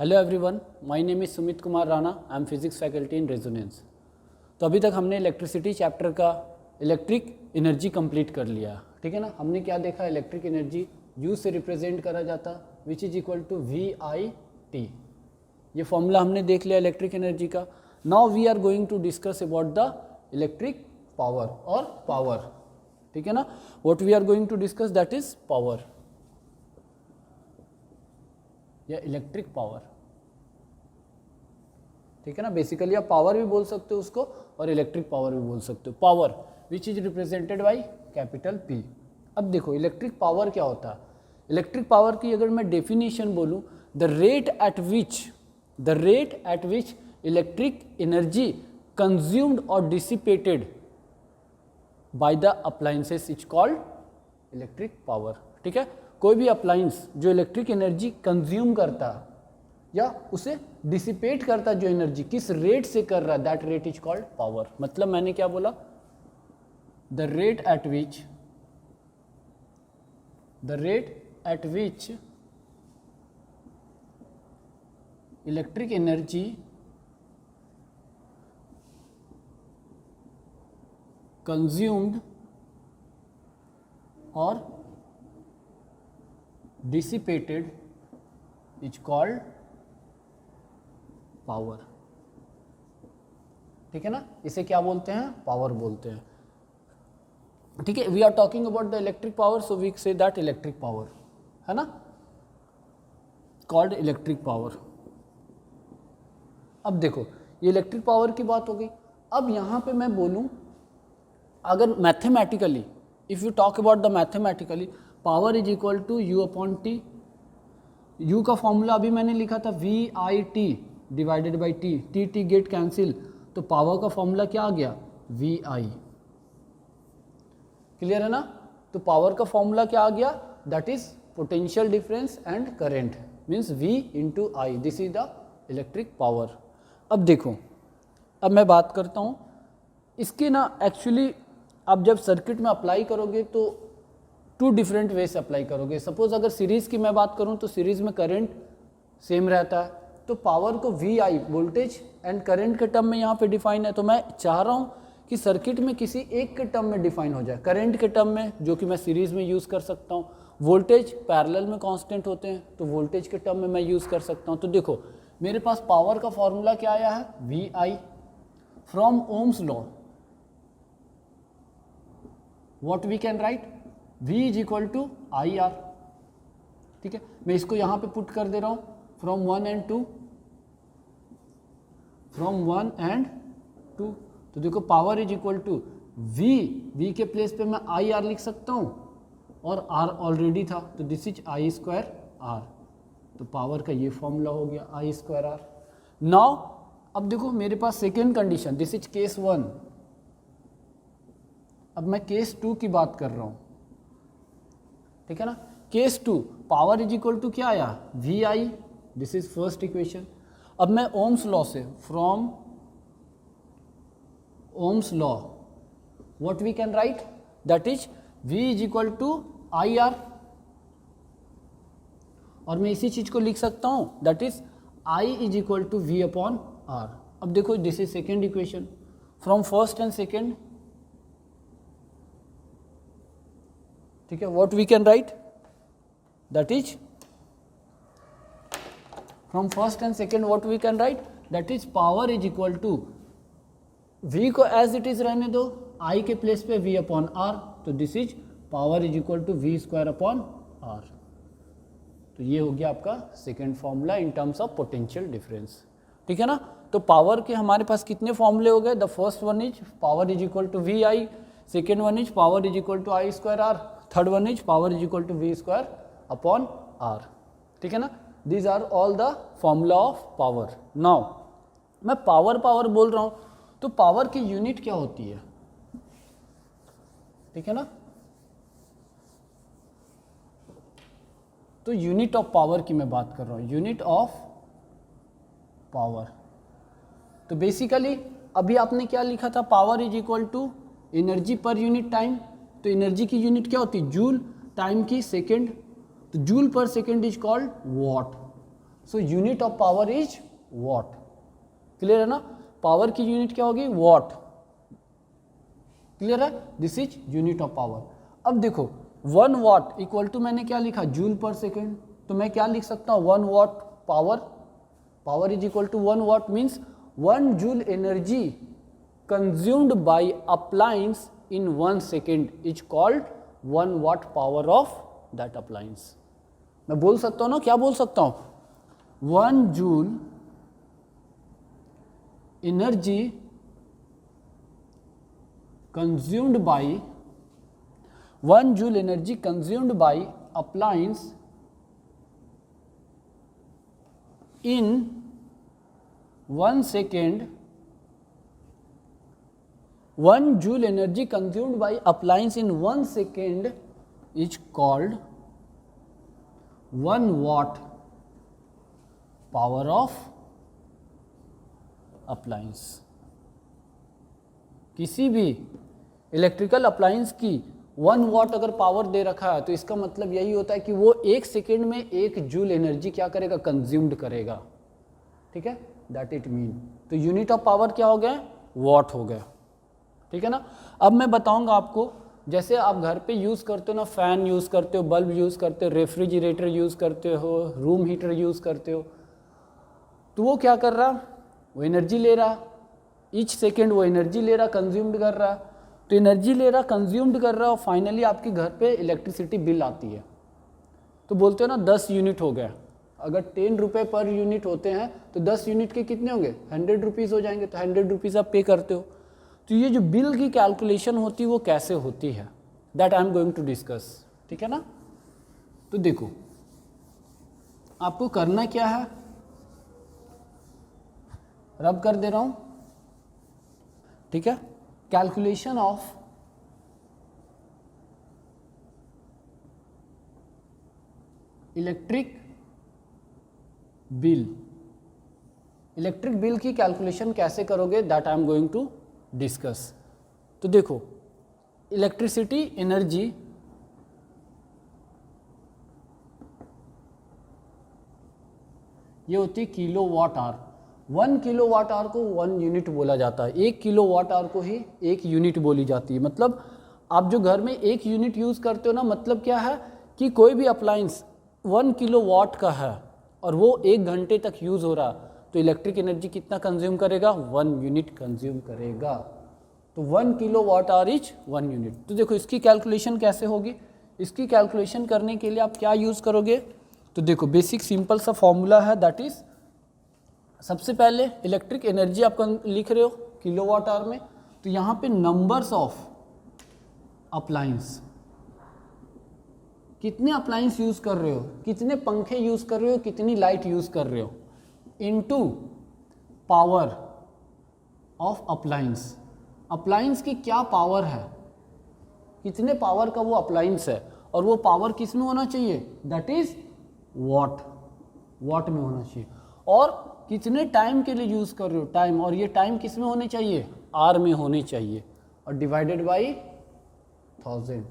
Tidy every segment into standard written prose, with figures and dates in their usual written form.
Hello everyone, my name is Sumit Kumar Rana. I am physics faculty in Resonance. तो अभी तक हमने इलेक्ट्रिसिटी चैप्टर का इलेक्ट्रिक एनर्जी कंप्लीट कर लिया, ठीक है ना। हमने क्या देखा, इलेक्ट्रिक एनर्जी यू से रिप्रेजेंट करा जाता which is equal to VIT। ये फॉर्मूला हमने देख लिया इलेक्ट्रिक एनर्जी का। Now we are going to discuss about the electric power और पावर, ठीक है ना। What we are going to discuss that is power या इलेक्ट्रिक पावर, ठीक है ना। बेसिकली आप पावर भी बोल सकते हो उसको और इलेक्ट्रिक पावर भी बोल सकते हो। Power which is represented by capital P। अब देखो इलेक्ट्रिक पावर क्या होता है। इलेक्ट्रिक पावर की अगर मैं डेफिनेशन बोलूं, the rate at which electric energy consumed और dissipated by the appliances is called electric power, ठीक है। कोई भी अप्लायंस जो इलेक्ट्रिक एनर्जी कंज्यूम करता या उसे डिसिपेट करता, जो एनर्जी किस रेट से कर रहा है, that rate is called power. मतलब मैंने क्या बोला, the rate at which electric energy consumed और डिसिपेटेड इज कॉल्ड पावर, ठीक है ना। इसे क्या बोलते हैं, पावर बोलते हैं, ठीक है। We are talking about the electric power, so we say that electric power है ना, कॉल्ड इलेक्ट्रिक पावर। अब देखो ये इलेक्ट्रिक पावर की बात हो गई। अब यहां पे मैं बोलूं, अगर mathematically if you talk about the mathematically, power is equal to U upon T। U का फॉर्मूला अभी मैंने लिखा था VIT divided by T get cancel, तो पावर का फॉर्मूला क्या आ गया, VI। क्लियर है ना। तो पावर का फॉर्मूला क्या आ गया, that is potential difference and current means V into I. This is the electric power. अब देखो, अब मैं बात करता हूँ इसके ना, एक्चुअली आप जब सर्किट में अप्लाई करोगे तो टू डिफरेंट वे से अप्लाई करोगे। सपोज अगर सीरीज़ की मैं बात करूं तो सीरीज़ में करंट सेम रहता है, तो पावर को VI वोल्टेज एंड करंट के टर्म में यहाँ पे डिफाइन है। तो मैं चाह रहा हूँ कि सर्किट में किसी एक के टर्म में डिफाइन हो जाए, करंट के टर्म में जो कि मैं सीरीज़ में यूज़ कर सकता हूँ, वोल्टेज पैरेलल में कांस्टेंट होते हैं तो वोल्टेज के टर्म में मैं यूज़ कर सकता हूँ। तो देखो मेरे पास पावर का फॉर्मूला क्या आया है, VI from Ohm's law. What we can write, V is equal to IR, ठीक है। मैं इसको यहां पे पुट कर दे रहा हूं, फ्रॉम 1 and 2। तो देखो power is equal to V के प्लेस पे मैं IR लिख सकता हूं और R ऑलरेडी था, तो दिस इज I² R। तो पावर का ये फॉर्मूला हो गया I² R। नाउ अब देखो मेरे पास second condition, this is case 1। अब मैं केस 2 की बात कर रहा हूं, ठीक है ना। Case 2 power is equal to क्या आया, VI। This is first equation. अब मैं ओम्स लॉ से, from Ohm's law what we can write, that is V is equal to IR। और मैं इसी चीज को लिख सकता हूं, that is I is equal to V upon R। अब देखो this is second equation, from first and second, ठीक है। What we can write, that is from first and second what we can write, that is power is equal to V को as it is रहने दो, I के place पे V upon R। तो this is power is equal to V² upon R। तो ये हो गया आपका second formula in terms of potential difference, ठीक है ना। तो पावर के हमारे पास कितने फॉर्मूले हो गए, the first one is power is equal to VI, second one is power is equal to I² R, third one is power is equal to V² upon R, ठीक है ना। These are all the formula of power. Now मैं power बोल रहा हूं, तो power की unit क्या होती है, ठीक है ना। तो यूनिट ऑफ पावर की मैं बात कर रहा हूं, यूनिट ऑफ पावर। तो बेसिकली अभी आपने क्या लिखा था, power is equal to energy per unit time. तो एनर्जी की यूनिट क्या होती है, जूल, टाइम की सेकेंड, तो joule per second is called watt. So unit of power is watt. Clear है ना, पावर की यूनिट क्या होगी, वॉट। क्लियर है, this is unit of power. अब देखो 1 वाट इक्वल टू मैंने क्या लिखा, जूल पर सेकेंड। तो मैं क्या लिख सकता हूँ, 1 watt power is equal to 1 watt means 1 joule energy consumed by appliance in 1 second is called 1 watt power of that appliance. मैं बोल सकता हूँ ना, क्या बोल सकता हूँ, 1 joule energy consumed by 1 joule energy consumed by appliance in 1 second, 1 joule energy consumed by appliance in 1 second is called 1 watt power of appliance। किसी भी इलेक्ट्रिकल अप्लायंस की 1 वाट अगर पावर दे रखा है तो इसका मतलब यही होता है कि वो 1 सेकेंड में 1 जूल एनर्जी क्या करेगा, कंज्यूम्ड करेगा। ठीक है, दैट इट मीन। तो यूनिट ऑफ पावर क्या हो गया, वॉट हो गया। ठीक है ना। अब मैं बताऊंगा आपको, जैसे आप घर पे यूज़ करते हो ना, फ़ैन यूज़ करते हो, बल्ब यूज़ करते हो, रेफ्रिजरेटर यूज़ करते हो, रूम हीटर यूज़ करते हो, तो वो क्या कर रहा, वो एनर्जी ले रहा, ईच सेकेंड वो एनर्जी ले रहा, कंज्यूम्ड कर रहा। तो एनर्जी ले रहा, कंज्यूम्ड कर रहा और फाइनली आपके घर पे इलेक्ट्रिसिटी बिल आती है। तो बोलते हो ना 10 यूनिट हो गया। अगर 10 रुपये पर यूनिट होते हैं तो 10 यूनिट के कितने होंगे, 100 रुपीज़ हो जाएंगे। तो 100 रुपीज़ आप पे करते हो। तो ये जो बिल की कैलकुलेशन होती है वो कैसे होती है, that I am going to discuss. ठीक है ना। तो देखो आपको करना क्या है, रब कर दे रहा हूँ। ठीक है, calculation of electric bill. Electric bill की कैलकुलेशन कैसे करोगे, that I am going to discuss. तो देखो इलेक्ट्रिसिटी एनर्जी ये होती है kilo watt hour. 1 kilo watt hour को 1 यूनिट बोला जाता है। 1 किलो वाट आवर को ही 1 यूनिट बोली जाती है। मतलब आप जो घर में 1 यूनिट यूज़ करते हो ना, मतलब क्या है कि कोई भी अप्लायंस 1 किलो वाट का है और वो 1 घंटे तक यूज़ हो रहा, तो इलेक्ट्रिक एनर्जी कितना कंज्यूम करेगा, 1 यूनिट कंज्यूम करेगा। तो 1 kilo watt hour is 1 unit. तो देखो इसकी कैलकुलेशन कैसे होगी। इसकी कैलकुलेशन करने के लिए आप क्या यूज़ करोगे, तो देखो बेसिक सिंपल सा फॉर्मूला है, दैट इज़ सबसे पहले इलेक्ट्रिक एनर्जी आप लिख रहे हो किलो वाट आवर में, तो यहाँ पे नंबर्स ऑफ अप्लायंस, कितने अप्लायंस यूज़ कर रहे हो, कितने पंखे यूज़ कर रहे हो, कितनी लाइट यूज़ कर रहे हो, into power of appliance. Appliance की क्या पावर है, कितने पावर का वो अप्लायंस है, और वो पावर किस में होना चाहिए, दैट इज वॉट, वॉट में होना चाहिए। और कितने टाइम के लिए यूज़ कर रहे हो, टाइम, और ये टाइम किस में होने चाहिए, आर में होने चाहिए, और डिवाइडेड बाई 1000।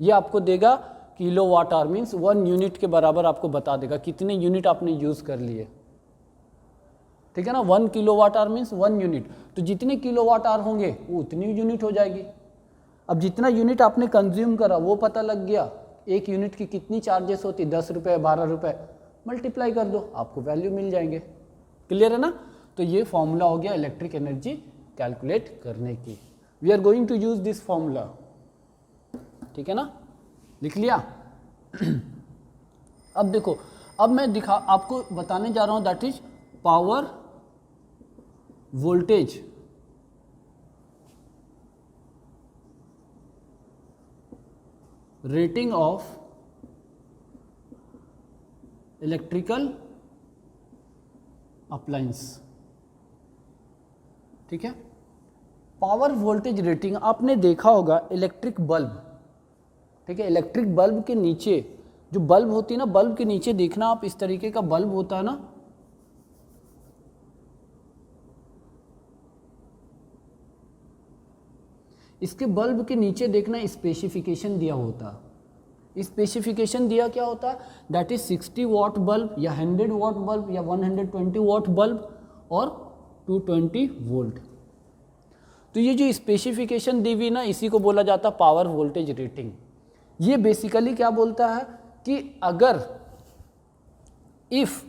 ये आपको देगा kilo watt hour means 1 unit के बराबर आपको बता देगा कितने यूनिट आपने यूज़ कर लिए। ठीक है ना, 1 kilo watt hour means 1 unit. तो जितने किलो वाट आवर होंगे वो उतनी यूनिट हो जाएगी। अब जितना यूनिट आपने कंज्यूम करा वो पता लग गया, 1 यूनिट की कितनी चार्जेस होती, 10 रुपये, 12 रुपये, मल्टीप्लाई कर दो, आपको वैल्यू मिल जाएंगे। क्लियर है ना। तो ये फॉर्मूला हो गया इलेक्ट्रिक एनर्जी कैलकुलेट करने की। We are going to use this formula. ठीक है ना, लिख लिया। अब देखो, अब मैं आपको बताने जा रहा हूं, that is power voltage rating of electrical appliance. ठीक है, पावर वोल्टेज रेटिंग आपने देखा होगा इलेक्ट्रिक बल्ब। ठीक है, इलेक्ट्रिक बल्ब के नीचे जो बल्ब होती है ना, बल्ब के नीचे देखना आप, इस तरीके का बल्ब होता है ना, इसके बल्ब के नीचे देखना स्पेसिफिकेशन दिया होता। स्पेसिफिकेशन दिया क्या होता है, दैट इज 60 वाट बल्ब या 100 वाट बल्ब या 120 वाट बल्ब और 220 वोल्ट। तो ये जो स्पेसिफिकेशन दी हुई ना, इसी को बोला जाता है पावर वोल्टेज रेटिंग। ये बेसिकली क्या बोलता है कि अगर if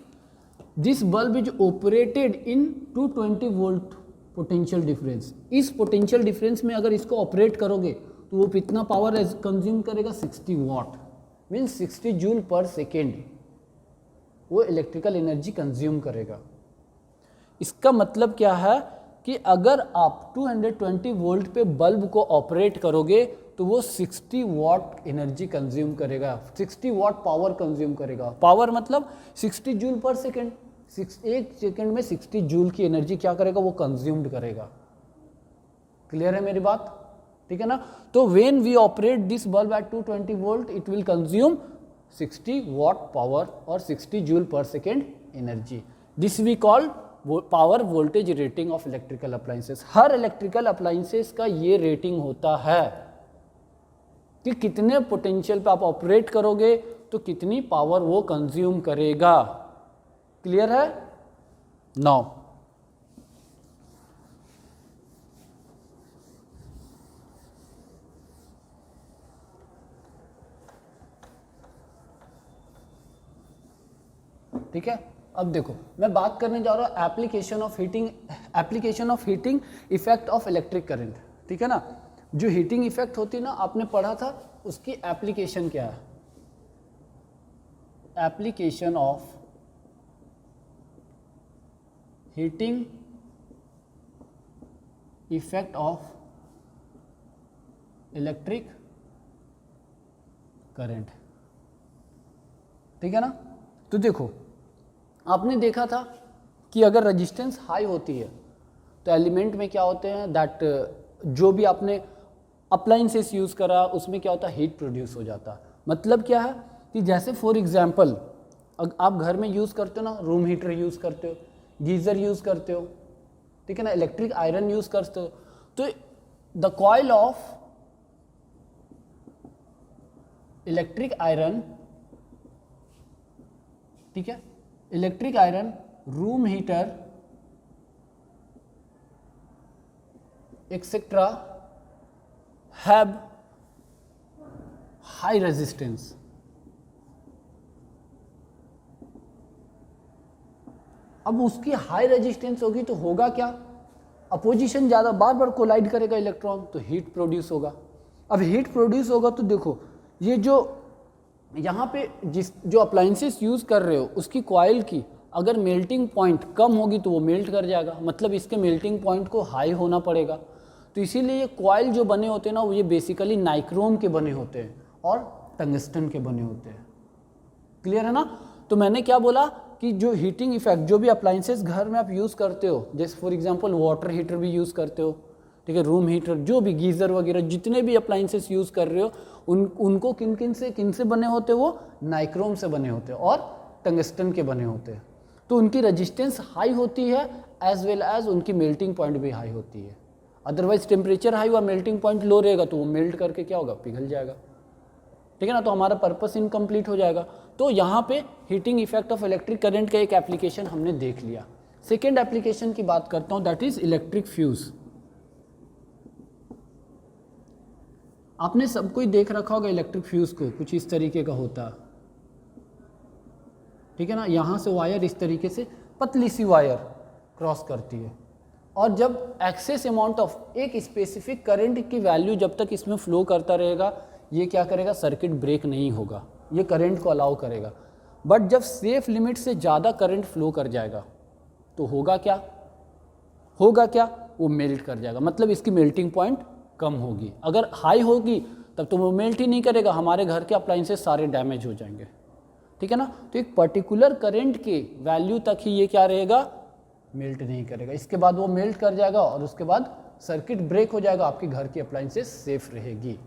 this bulb is operated in 220 volt potential difference, इस पोटेंशियल डिफरेंस में अगर इसको ऑपरेट करोगे तो वो कितना पावर कंज्यूम करेगा, 60 वाट, मीन्स 60 जूल पर सेकेंड वो इलेक्ट्रिकल एनर्जी कंज्यूम करेगा। इसका मतलब क्या है कि अगर आप 220 वोल्ट पे बल्ब को ऑपरेट करोगे तो वो 60 वाट एनर्जी कंज्यूम करेगा, 60 वाट पावर कंज्यूम करेगा। पावर मतलब 60 जूल पर सेकेंड, एक सेकेंड में 60 जूल की एनर्जी क्या करेगा, वो कंज्यूम्ड करेगा। क्लियर है मेरी बात? ठीक है ना। तो when we operate this bulb at 220 volt it will consume 60 watt power और 60 joule per second energy. This we call power voltage rating of electrical appliances. हर इलेक्ट्रिकल अप्लायंसेस का ये रेटिंग होता है कि कितने पोटेंशियल पे आप ऑपरेट करोगे तो कितनी पावर वो कंज्यूम करेगा। क्लियर है? नाउ ठीक है। अब देखो मैं बात करने जा रहा हूँ application of heating effect of electric current. ठीक है ना। जो हीटिंग इफेक्ट होती है ना, आपने पढ़ा था, उसकी एप्लीकेशन क्या है, application of heating effect of electric current. ठीक है ना। तो देखो आपने देखा था कि अगर रेजिस्टेंस हाई होती है तो एलिमेंट में क्या होते हैं, दैट जो भी आपने अप्लायंसेस यूज़ करा उसमें क्या होता है, हीट प्रोड्यूस हो जाता। मतलब क्या है कि जैसे फॉर एग्जांपल आप घर में यूज़ करते हो ना, रूम हीटर यूज़ करते हो, गीज़र यूज़ करते हो, ठीक है ना, इलेक्ट्रिक आयरन यूज़ करते हो, तो the coil of electric iron, ठीक है, electric iron, room heater etcetera have high resistance. अब उसकी हाई रेजिस्टेंस होगी तो होगा क्या, अपोजिशन ज़्यादा बार बार कोलाइड करेगा इलेक्ट्रॉन, तो हीट प्रोड्यूस होगा। अब हीट प्रोड्यूस होगा तो देखो ये जो यहाँ पे जो अप्लायंसेस यूज़ कर रहे हो उसकी कॉइल की अगर मेल्टिंग पॉइंट कम होगी तो वो मेल्ट कर जाएगा, मतलब इसके मेल्टिंग पॉइंट को हाई होना पड़ेगा। तो इसीलिए ये कॉइल जो बने होते हैं ना, वो ये बेसिकली नाइक्रोम के बने होते हैं और टंगस्टन के बने होते हैं। क्लियर है ना। तो मैंने क्या बोला कि जो हीटिंग इफेक्ट, जो भी अप्लायंसेस घर में आप यूज़ करते हो, जैसे फॉर एग्जांपल वाटर हीटर भी यूज़ करते हो, ठीक है, रूम हीटर, जो भी गीज़र वगैरह जितने भी अप्लायंसेस यूज़ कर रहे हो उनको किन से बने होते हैं, वो नाइक्रोम से बने होते हैं और टंगस्टन के बने होते हैं। तो उनकी रेजिस्टेंस हाई होती है एज वेल एज उनकी मेल्टिंग पॉइंट भी हाई होती है। अदरवाइज टेम्परेचर हाई हुआ, मेल्टिंग पॉइंट लो रहेगा तो वो मेल्ट करके क्या होगा, पिघल जाएगा। ठीक है ना। तो हमारा पर्पस इनकम्प्लीट हो जाएगा। तो यहाँ पे heating effect of electric current का एक एप्लीकेशन हमने देख लिया। सेकेंड एप्लीकेशन की बात करता हूँ, दैट इज इलेक्ट्रिक फ्यूज। आपने सब कोई देख रखा होगा इलेक्ट्रिक फ्यूज को, कुछ इस तरीके का होता, ठीक है ना। यहाँ से वायर इस तरीके से पतली सी वायर क्रॉस करती है और जब एक्सेस अमाउंट ऑफ एक स्पेसिफिक करंट की वैल्यू जब तक इसमें फ्लो करता रहेगा, ये क्या करेगा, सर्किट ब्रेक नहीं होगा, ये करंट को अलाउ करेगा। बट जब सेफ लिमिट से ज़्यादा करंट फ्लो कर जाएगा तो होगा क्या, वो मेल्ट कर जाएगा, मतलब इसकी मेल्टिंग पॉइंट कम होगी। अगर हाई होगी तब तो वो मेल्ट ही नहीं करेगा, हमारे घर के अप्लायंसेस सारे डैमेज हो जाएंगे। ठीक है ना। तो एक पर्टिकुलर करंट के वैल्यू तक ही ये क्या रहेगा, मेल्ट नहीं करेगा। इसके बाद वो मेल्ट कर जाएगा और उसके बाद सर्किट ब्रेक हो जाएगा, आपके घर की अप्लायंसेस सेफ रहेगी।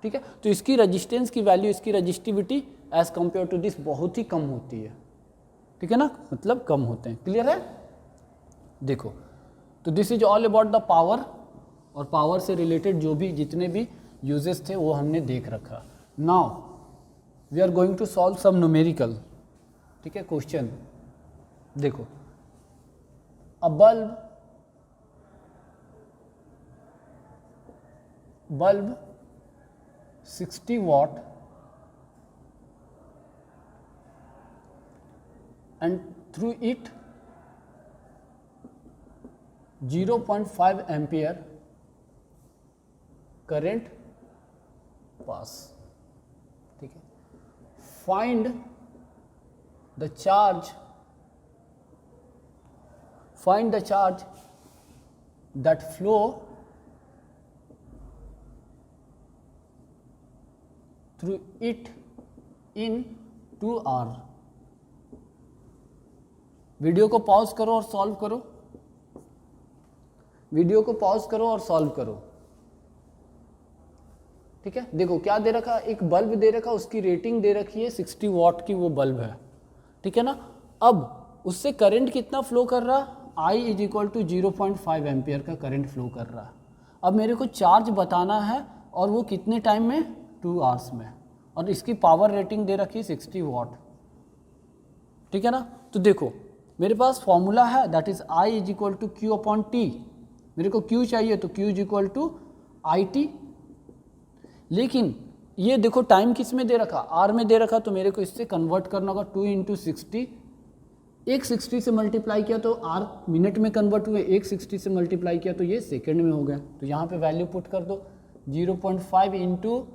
ठीक है। तो इसकी रेजिस्टेंस की वैल्यू, इसकी resistivity as compare to this बहुत ही कम होती है। ठीक है ना, मतलब कम होते हैं। क्लियर है। देखो तो this is all about the power, और पावर से रिलेटेड जो भी जितने भी यूजेस थे वो हमने देख रखा। Now we are going to solve some numerical, ठीक है। क्वेश्चन देखो, a bulb 60 watt and through it 0.5 ampere current pass, ठीक है। find the charge that flow through it in 2 hours। Video को पॉज करो और सॉल्व करो, वीडियो को पॉज करो और सॉल्व करो, ठीक है। देखो क्या दे रखा, एक बल्ब दे रखा, उसकी रेटिंग दे रखी है 60 वॉट की वो बल्ब है, ठीक है ना। अब उससे करंट कितना फ्लो कर रहा, I is equal to 0.5 ampere का करंट फ्लो कर रहा है। अब मेरे को चार्ज बताना है और वो कितने टाइम में, 2 आवर्स में, और इसकी पावर रेटिंग दे रखी है 60 वॉट, ठीक है ना। तो देखो मेरे पास फॉर्मूला है, that is I is equal to Q upon T. मेरे को Q चाहिए तो Q is equal to IT, लेकिन ये देखो टाइम किस में दे रखा, R में दे रखा, तो मेरे को इससे कन्वर्ट करना होगा 2 इंटू 60। एक 60 से मल्टीप्लाई किया तो R मिनट में कन्वर्ट हुए, एक 60 से मल्टीप्लाई किया तो ये सेकेंड में हो गया। तो यहाँ पे वैल्यू पुट कर दो, 0.5 इंटू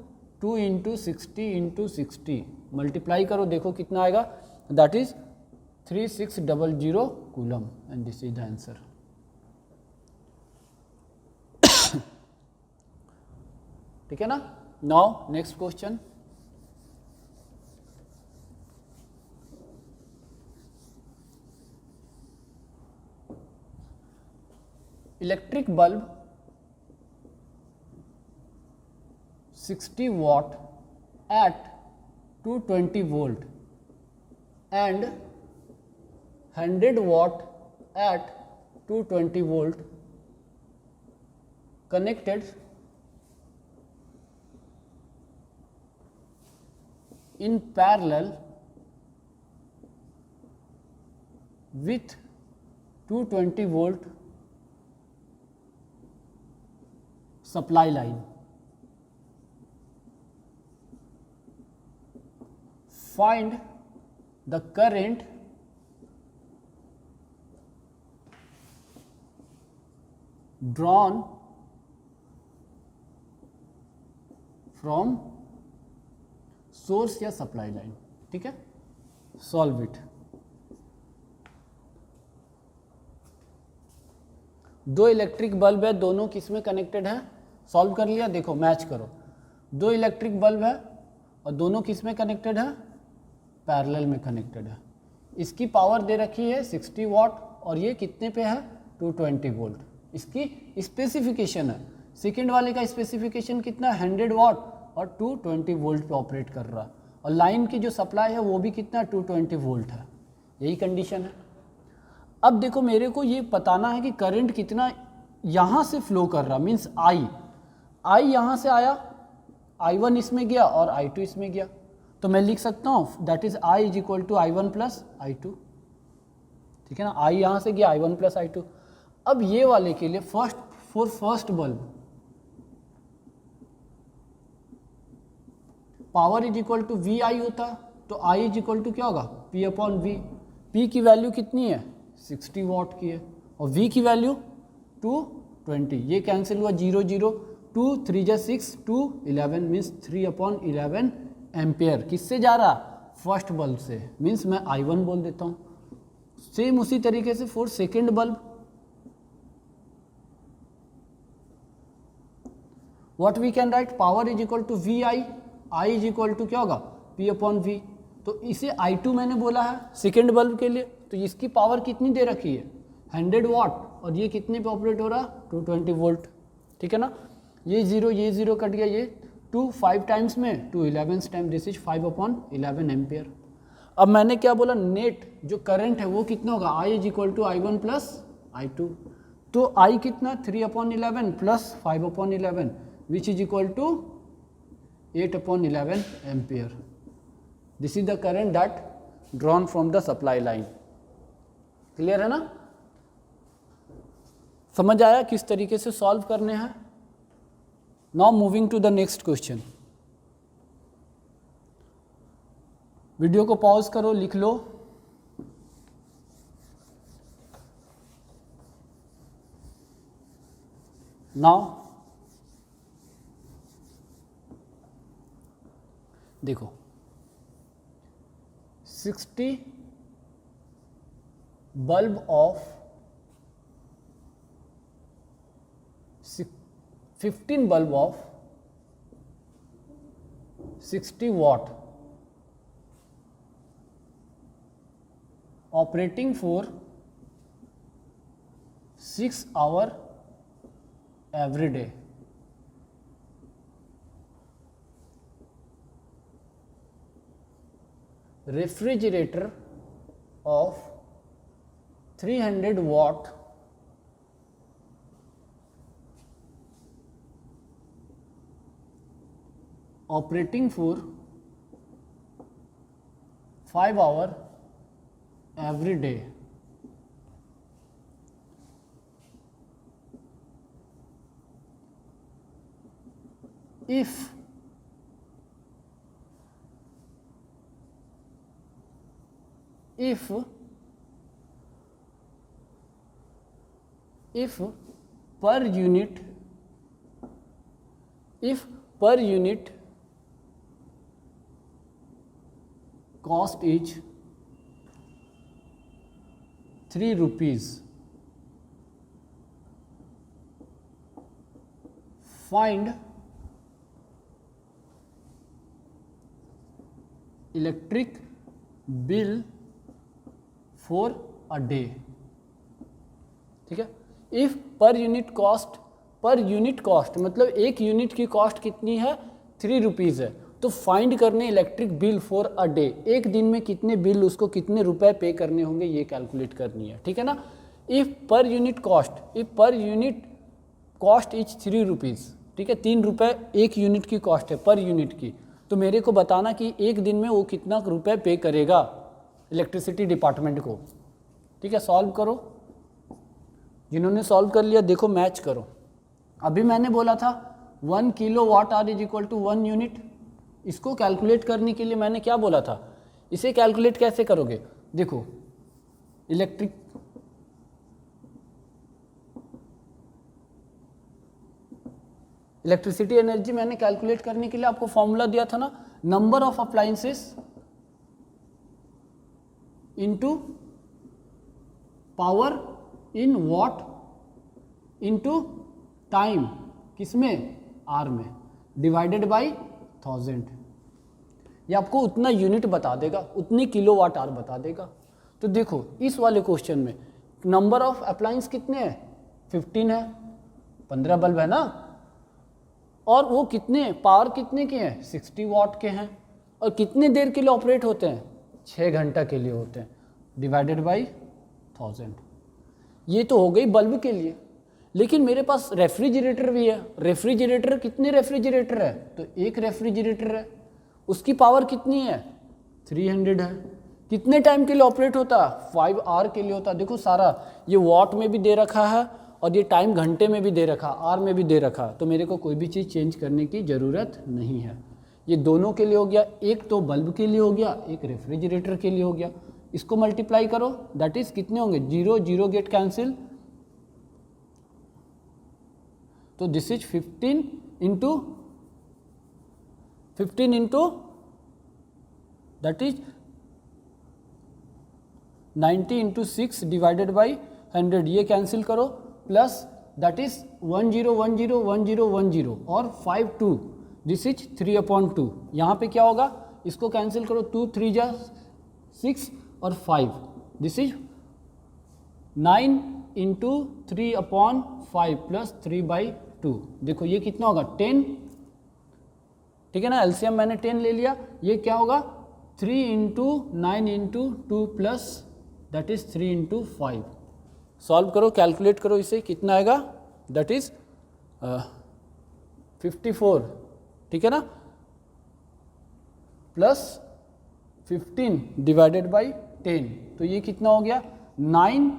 2 इंटू 60 इंटू 60 मल्टीप्लाई करो, देखो कितना आएगा, that is 3600 coulomb, and this is the answer. ठीक है ना। Now next question, electric bulb 60 watt at 220 volt and 100 watt at 220 volt connected in parallel with 220 volt supply line. Find the current drawn from source या supply line, ठीक है। Solve it. दो electric bulb है, दोनों किस में connected है, solve कर लिया। देखो मैच करो, दो इलेक्ट्रिक बल्ब है और दोनों किस में कनेक्टेड है, पैरेलल में कनेक्टेड है। इसकी पावर दे रखी है 60 वॉट और ये कितने पे है, 220 वोल्ट। इसकी स्पेसिफिकेशन है, सेकेंड वाले का स्पेसिफिकेशन कितना, 100 वॉट और 220 वोल्ट पे ऑपरेट कर रहा है, और लाइन की जो सप्लाई है वो भी कितना, 220 वोल्ट है। यही कंडीशन है। अब देखो मेरे को ये बताना है कि करंट कितना यहाँ से फ्लो कर रहा, मीन्स I यहाँ से आया, I1 इसमें गया और I2 इसमें गया, तो मैं लिख सकता हूँ that is I is equal to I1 plus I2, ठीक है ना। I यहाँ से गया, I1 प्लस I2। अब ये वाले के लिए first bulb power is equal to VI होता, तो I इज इक्वल टू क्या होगा, P अपॉन V। P की वैल्यू कितनी है, 60 वॉट की है, और V की वैल्यू 220। ये कैंसिल हुआ, 0 0, 2 3 जा 6, 2 11 मीन्स 3 अपॉन 11 एम्पेयर। किससे जा रहा, फर्स्ट बल्ब से, मीन्स मैं I1 बोल देता हूँ। सेम उसी तरीके से for second bulb, what we can write, power is equal to VI, I is equal to क्या होगा, P अपॉन V। तो इसे I2 मैंने बोला है सेकेंड बल्ब के लिए, तो इसकी पावर कितनी दे रखी है, 100 वॉट, और ये कितने पे ऑपरेट हो रहा, 220 वोल्ट, ठीक है ना। ये 0 कट गया, ये 2 5 टाइम्स में, 2 11 time, this is 5 upon 11 ampere. अब मैंने क्या बोला, नेट जो करंट है वो कितना होगा, I is equal to I1 plus I2। तो I कितना, 3 upon 11 plus 5 upon 11 which is equal to 8 upon 11 ampere. This is the current that drawn from the supply line. Clear है ना? समझ आया किस तरीके से सॉल्व करने हैं? Now moving to the next question. Video को पॉज करो, लिख लो। नाउ देखो 60 bulb of 15 bulb of 60 watt operating for 6 hours every day. Refrigerator of 300 watt operating for 5 hours every day. If per unit cost is 3 rupees, find electric bill for a day. ठीक है? If per unit cost मतलब एक unit की cost कितनी है? 3 rupees है। तो find करने electric bill for a day, एक दिन में कितने बिल, उसको कितने रुपए पे करने होंगे, ये कैलकुलेट करनी है। ठीक है ना? If per unit cost is 3 rupees, ठीक है, 3 रुपये एक यूनिट की कॉस्ट है पर यूनिट की। तो मेरे को बताना कि एक दिन में वो कितना रुपए पे करेगा इलेक्ट्रिसिटी डिपार्टमेंट को। ठीक है, सॉल्व करो। जिन्होंने सॉल्व कर लिया देखो मैच करो। अभी मैंने बोला था 1 kilo watt hour is equal to 1 unit. इसको कैलकुलेट करने के लिए मैंने क्या बोला था? इसे कैलकुलेट कैसे करोगे? देखो इलेक्ट्रिसिटी एनर्जी मैंने कैलकुलेट करने के लिए आपको फॉर्मूला दिया था ना, number of appliances into power in what into time, किसमें? आर में, डिवाइडेड बाय 1000। ये आपको उतना यूनिट बता देगा, उतनी किलोवाट आवर बता देगा। तो देखो इस वाले क्वेश्चन में नंबर ऑफ अप्लायंस कितने हैं? 15 है, 15 बल्ब है ना, और वो कितने पावर कितने के हैं? 60 वाट के हैं। और कितने देर के लिए ऑपरेट होते हैं? 6 घंटा के लिए होते हैं, डिवाइडेड बाय 1000। ये तो हो गई बल्ब के लिए। लेकिन मेरे पास रेफ्रिजरेटर भी है। रेफ्रिजरेटर कितने रेफ्रिजरेटर है? तो एक रेफ्रिजरेटर है, उसकी पावर कितनी है? 300 है। कितने टाइम के लिए ऑपरेट होता है? 5 आवर के लिए होता है। देखो सारा ये वॉट में भी दे रखा है और ये टाइम घंटे में भी दे रखा, आवर में भी दे रखा, तो मेरे को कोई भी चीज़ चेंज करने की ज़रूरत नहीं है। ये दोनों के लिए हो गया, एक तो बल्ब के लिए हो गया, एक रेफ्रिजरेटर के लिए हो गया। इसको मल्टीप्लाई करो, दैट इज कितने होंगे? 0 0 गेट कैंसिल, तो this is 15 into that is 90 into 6 divided by 100, ये कैंसिल करो, प्लस दैट इज 10 10 10 10 और 5 2, दिस इज 3/2। यहाँ पे क्या होगा? इसको कैंसिल करो, 2 3 जा 6 और 5, दिस इज 9 इंटू 3/5 प्लस 3/2। देखो ये कितना होगा? 10। ठीक है ना, एलसीएम मैंने 10 ले लिया। ये क्या होगा? 3 into 9 into 2 plus that is 3 into 5। Solve करो, कैलकुलेट करो इसे, कितना आएगा? That is 54। ठीक है ना, प्लस 15 डिवाइडेड बाई 10, तो ये कितना हो गया 9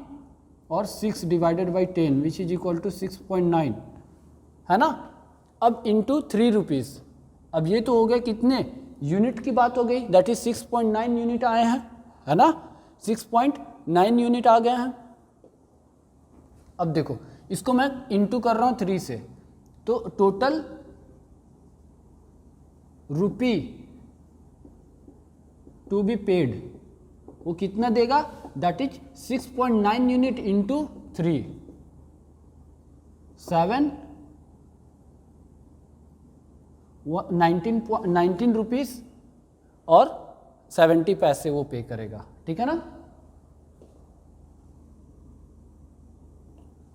और 6 divided by 10 which is equal to 6.9, है ना। अब इंटू 3 रुपीज़, अब ये तो हो गया कितने यूनिट की बात हो गई, दैट इज 6.9 यूनिट आए हैं, है ना, 6.9 यूनिट आ गए हैं। अब देखो इसको मैं इंटू कर रहा हूँ 3 से, तो total rupee to be paid वो कितना देगा, that is 6.9 unit into 3, 19 rupees और 70 पैसे वो पे करेगा, ठीक है ना,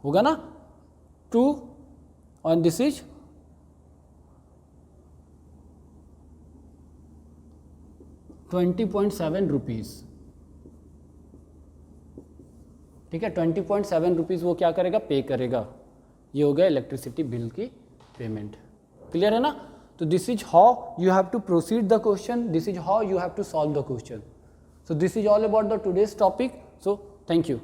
होगा ना 2 और दिस इज 20.7 रुपीज़, ठीक है, 20.7 रुपीज़ वो क्या करेगा, पे करेगा। ये हो गया इलेक्ट्रिसिटी बिल की पेमेंट, क्लियर है ना। तो this is how you have to proceed the question, this is how you have to solve the question. So this is all about the today's topic. So thank you.